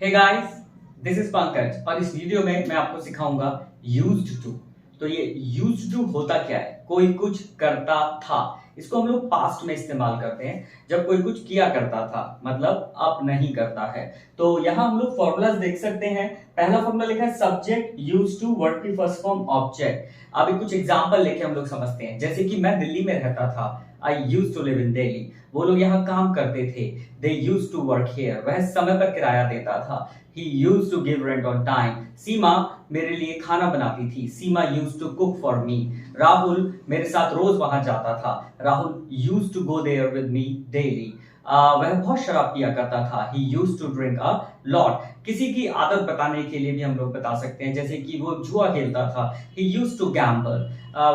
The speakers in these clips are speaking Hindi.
Hey guys, this is Pankaj और इस वीडियो में मैं आपको सिखाऊंगा यूज्ड टू। तो ये यूज्ड टू होता क्या है? कोई कुछ करता था, इसको हम लोग पास्ट में इस्तेमाल करते हैं जब कोई कुछ किया करता था, मतलब अब नहीं करता है। तो यहाँ हम लोग फॉर्मूलाज देख सकते हैं। पहला फॉर्मूला लिखा है सब्जेक्ट यूज्ड टू वर्ड की फर्स्ट फॉर्म ऑब्जेक्ट। अभी कुछ एग्जांपल लेके हम लोग समझते हैं, जैसे कि मैं दिल्ली में रहता था, I use to live in Delhi. वो लोग यहाँ काम करते थे, they use to work here. वह समय पर किराया देता था, he used to give rent on time। सीमा मेरे लिए खाना बनाती थी, सीमा used to cook for me। Rahul मेरे साथ रोज वहां जाता था, Rahul used to go there with me daily। वह बहुत शराब पिया करता था, he used to drink a lot। किसी की आदत बताने के लिए भी हम लोग बता सकते हैं, जैसे कि वो जुआ खेलता था, he used to gamble।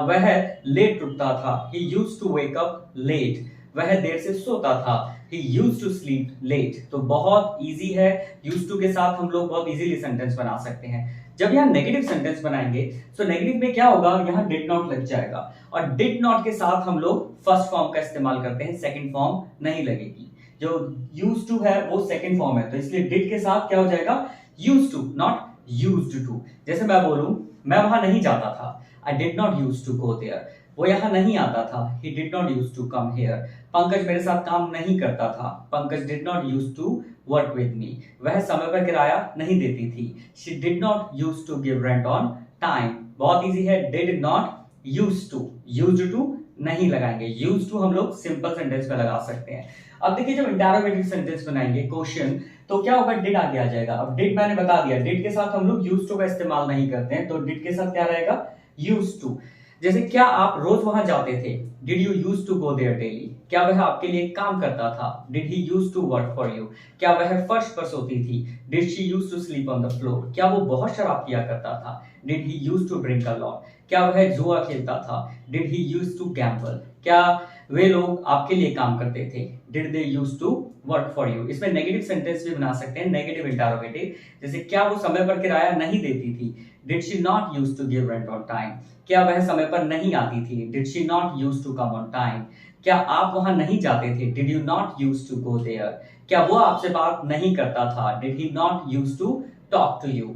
वह लेट उठता था, he used to wake up late। वह देर से सोता था, he used to sleep late। तो बहुत इजी है, used to के साथ हम लोग बहुत इजीली सेंटेंस बना सकते हैं। जब यहाँ नेगेटिव सेंटेंस बनाएंगे तो नेगेटिव में क्या होगा, यहाँ डिड नॉट लग जाएगा, और डिड नॉट के साथ हम लोग फर्स्ट फॉर्म का इस्तेमाल करते हैं, सेकंड फॉर्म नहीं लगेगी। जो यूज्ड टू है वो सेकंड फॉर्म है, तो इसलिए डिड के साथ क्या हो जाएगा, used to, not used to. जैसे मैं बोलूं, मैं वहां नहीं जाता था, I did not used to go there. वो यहाँ नहीं आता था, he did not used to come here। Pankaj मेरे साथ काम नहीं करता था, Pankaj did not used to work with me। वह समय पर किराया नहीं देती थी, she did not used to give rent on time। बहुत इजी है, did not used to नहीं लगाएंगे, used to हम लोग सिंपल सेंटेंस में लगा सकते हैं। अब देखिए, जब इंटरोगेटिव सेंटेंस बनाएंगे क्वेश्चन, तो क्या होगा, डिड आगे आ जाएगा। अब डिड मैंने बता दिया, डिड के साथ हम लोग यूज्ड टू का इस्तेमाल नहीं करते हैं, तो डिड के साथ क्या रहेगा, यूज्ड टू। जैसे क्या आप रोज वहां जाते थे, did you use to go there daily. क्या वह आपके लिए काम करता था, did he use to work for you. क्या वह फर्श पर सोती थी, did she use to sleep on the floor. क्या वो बहुत शराब पिया करता था, did he use to drink a lot. क्या वह जुआ खेलता था, did he use to gamble. क्या वे लोग आपके लिए काम करते थे, did they use to work for you. इसमें नेगेटिव सेंटेंस भी बना सकते हैं, नेगेटिव इंटरोगेटिव। जैसे क्या वो समय पर किराया नहीं देती थी, did she not use to give rent on time. क्या वह समय पर नहीं आती थी, did she not use to come on time. क्या आप वहां नहीं जाते थे, did you not use to go there. क्या वो आपसे बात नहीं करता था, did he not use to talk to you.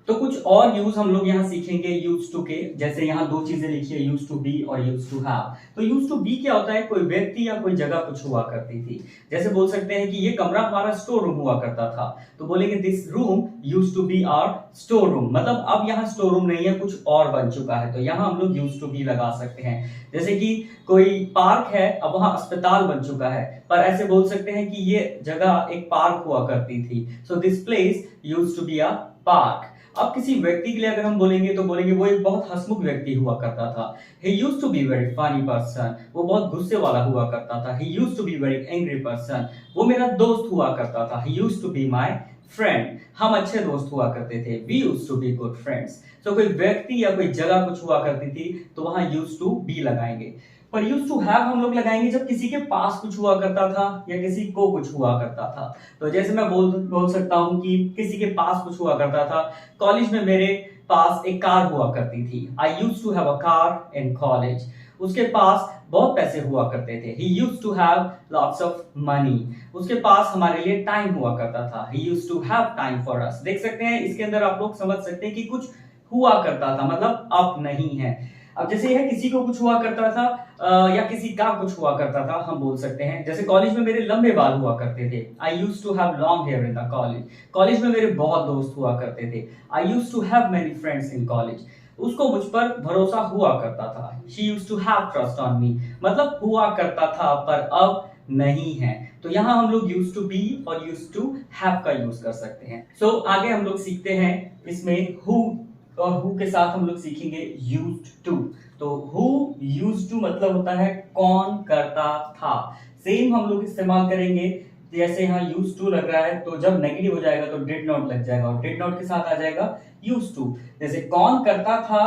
तो कुछ और यूज हम लोग यहाँ सीखेंगे यूज टू के। जैसे यहाँ दो चीजें लिखी है, यूज टू बी और यूज टू हैव। तो यूज टू बी क्या होता है, कोई व्यक्ति या कोई जगह कुछ हुआ करती थी। जैसे बोल सकते हैं कि ये कमरा हमारा स्टोर रूम हुआ करता था, तो बोलेंगे this room use to be our store room. मतलब अब यहाँ स्टोर रूम नहीं है, कुछ और बन चुका है, तो यहाँ हम लोग यूज टू बी लगा सकते हैं। जैसे कि कोई पार्क है, अब वहां अस्पताल बन चुका है, पर ऐसे बोल सकते हैं कि ये जगह एक पार्क हुआ करती थी, so this place use to be a park. अब किसी व्यक्ति के लिए अगर हम बोलेंगे तो बोलेंगे वो एक बहुत हंसमुख व्यक्ति हुआ करता था, he used to be very funny person। वो बहुत गुस्से वाला हुआ करता था, he used to be very angry person। वो मेरा दोस्त हुआ करता था, he used to be my friend। हम अच्छे दोस्त हुआ करते थे, we used to be good friends। तो कोई व्यक्ति या कोई जगह कुछ हुआ करती थी, तो वहां used to be लगाएंगे। पर यूज टू हैव हम लोग लगाएंगे जब किसी के पास कुछ हुआ करता था या किसी को कुछ हुआ करता था। तो जैसे मैं बोल सकता हूं कि किसी के पास कुछ हुआ करता था, कॉलेज में मेरे पास एक कार हुआ करती थी, I use to have a car in college. उसके पास बहुत पैसे हुआ करते थे, he used to have lots of money। उसके पास हमारे लिए टाइम हुआ करता था, he used to have time for us। देख सकते हैं इसके अंदर आप लोग समझ सकते हैं कि कुछ हुआ करता था, मतलब अब नहीं है। अब जैसे यह किसी को कुछ हुआ करता था या किसी का कुछ हुआ करता था, हम बोल सकते हैं जैसे कॉलेज में मेरे लंबे बाल हुआ करते थे, I use to have long hair in the college. College में मेरे बहुत दोस्त हुआ करते थे, I use to have many friends in college. उसको मुझ पर भरोसा हुआ करता था, she use to have trust on me. मतलब हुआ करता था पर अब नहीं है। तो यहाँ हम लोग यूज टू बी और यूज टू हैव का यूज कर सकते हैं। सो आगे हम लोग सीखते हैं इसमें हु, और हु के साथ हम लोग सीखेंगे यूज्ड टू। तो हु यूज्ड टू मतलब होता है कौन करता था। सेम हम लोग इस्तेमाल करेंगे, जैसे यहाँ यूज टू लग रहा है तो जब नेगेटिव हो जाएगा तो डिड नॉट लग जाएगा, और डिड नॉट के साथ आ जाएगा यूज टू। जैसे कौन करता था,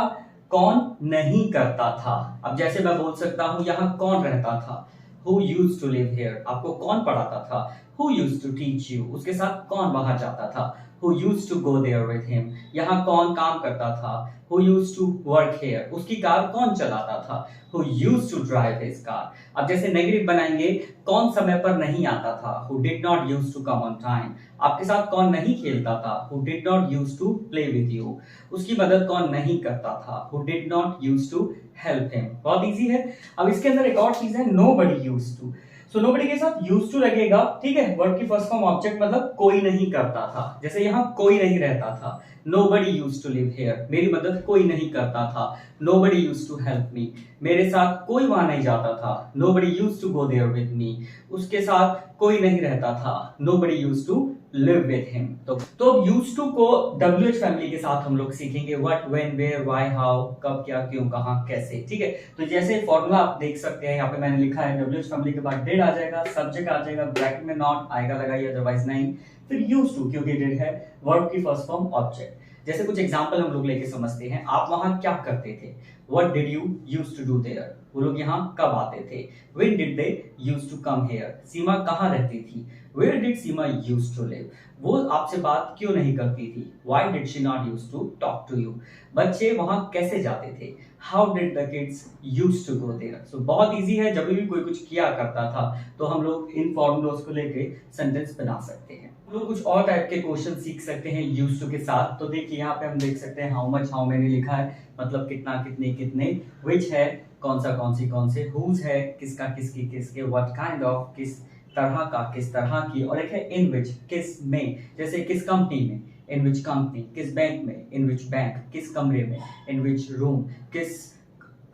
कौन नहीं करता था। अब जैसे मैं बोल सकता हूं यहाँ कौन रहता था, who used to live here. आपको कौन पढ़ाता था, Who used to teach you? उसके साथ कौन वहां जाता था? Who used to go there with him? यहाँ कौन काम करता था? Who used to work here? उसकी कार कौन चलाता था? Who used to drive his car? अब जैसे नेगेटिव बनाएंगे, कौन समय पर नहीं आता था? Who did not used to come on time? आपके साथ कौन नहीं खेलता था? Who did not used to play with you? उसकी मदद कौन नहीं करता था? Who did not used to help him? बहुत इजी है। अब इसके अंदर एक और चीज है, nobody used to। So nobody के साथ यूज्ड टू लगेगा, ठीक है। वर्ड की फर्स्ट फॉर्म ऑब्जेक्ट मतलब कोई नहीं करता था, जैसे यहाँ कोई नहीं रहता था, nobody used to live here, मेरी मदद कोई नहीं करता था, nobody used to help me, मेरे साथ कोई वहां नहीं जाता था, nobody used to go there with me, उसके साथ कोई नहीं रहता था, nobody used to live with him. तो यूज्ड टू को WH फैमिली के साथ हम लोग सीखेंगे, what, when, where, why, how, कब, क्या, क्यों, कहां, कैसे, ठीक है। तो जैसे फॉर्मूला आप देख सकते हैं, यहाँ पे मैंने लिखा है WH फैमिली के बाद डिड आ जाएगा, सब्जेक्ट आ जाएगा, ब्रैकेट में नॉट आएगा लगाइए, अदरवाइज नहीं, फिर यूज्ड टू क्योंकि डिड है, वर्ब की फर्स्ट फॉर्म ऑब्जेक्ट। जैसे कुछ एग्जांपल हम लोग लेके समझते हैं, आप वहां क्या करते थे? What did you used to do there? वो लोग यहाँ कब आते थे? When did they used to come here? सीमा कहाँ रहती थी? Where did Seema used to live? वो आपसे बात क्यों नहीं करती थी? Why did she not used to talk to you? बच्चे वहां कैसे जाते थे? How did the kids used to go there? So बहुत इजी है, जब भी कोई कुछ किया करता था तो हम लोग इन फॉर्मूलोज को लेके सेंटेंस बना सकते हैं। हम लोग कुछ और टाइप के क्वेश्चन सीख सकते हैं यूज्ड टू के साथ। तो देखिए यहाँ पे हम देख सकते हैं हाउ मच, हाउ मेनी लिखा है, मतलब कितना, कितने, कितने, विच है कौन सा, कौन सी, कौन से, हुज है किसका, किसकी, किसके, व्हाट काइंड ऑफ किस तरह का, किस तरह की, और एक है इन विच किस में, जैसे किस कंपनी में, इन विच कंपनी, किस बैंक में, इन विच बैंक, किस कमरे में, इन विच रूम, किस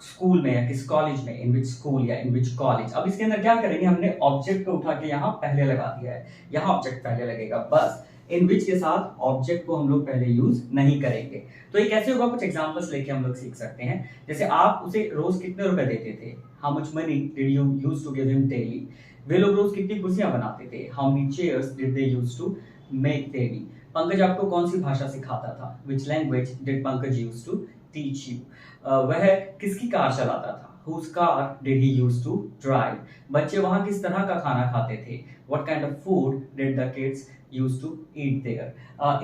स्कूल में या किस कॉलेज में, इन विच स्कूल या इन विच कॉलेज। अब इसके अंदर क्या करेंगे, हमने ऑब्जेक्ट को उठा के यहाँ पहले लगा दिया है, यहाँ ऑब्जेक्ट पहले लगेगा, बस इन विच के साथ ऑब्जेक्ट को हम लोग पहले यूज नहीं करेंगे। तो ये कैसे होगा, कुछ एग्जांपल्स लेके हम लोग सीख सकते हैं। जैसे आप उसे रोज कितने रुपए देते थे? How much money did you use to give him daily? वे लोग रोज कितनी कुर्सियां बनाते थे? How many chairs did they use to make daily? Pankaj आपको कौन सी भाषा सिखाता था? Which language did Pankaj use to teach you? वह किसकी कार चलाता था? Whose car did he use to drive? बच्चे वहां किस तरह का खाना खाते थे? What kind of food did the kids used to eat there?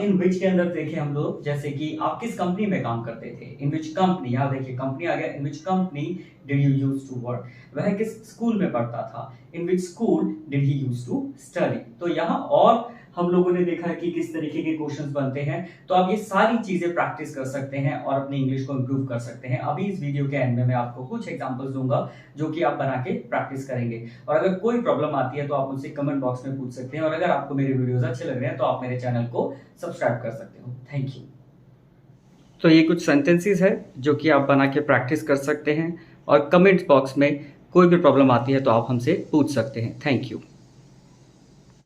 In which के अंदर देखें हम लोग, जैसे कि आप किस कंपनी में काम करते थे? In which company? यहाँ देखिए कंपनी आ गया, in which company did you use to work? वह किस स्कूल में पढ़ता था? In which school did he used to study? तो यहाँ और हम लोगों ने देखा है कि किस तरीके के क्वेश्चंस बनते हैं। तो आप ये सारी चीजें प्रैक्टिस कर सकते हैं और अपनी इंग्लिश को इंप्रूव कर सकते हैं। अभी इस वीडियो के एंड में मैं आपको कुछ एग्जांपल्स दूंगा जो कि आप बना के प्रैक्टिस करेंगे। और अगर कोई प्रॉब्लम आती है तो आप मुझसे कमेंट बॉक्स में पूछ सकते हैं, और अगर आपको मेरे वीडियोस अच्छे लग रहे हैं तो आप मेरे चैनल को सब्सक्राइब कर सकते हो। Thank you. तो ये कुछ सेंटेंसेस है जो कि आप बना के प्रैक्टिस कर सकते हैं, और कमेंट बॉक्स में कोई भी प्रॉब्लम आती है तो आप हमसे पूछ सकते हैं। Thank you.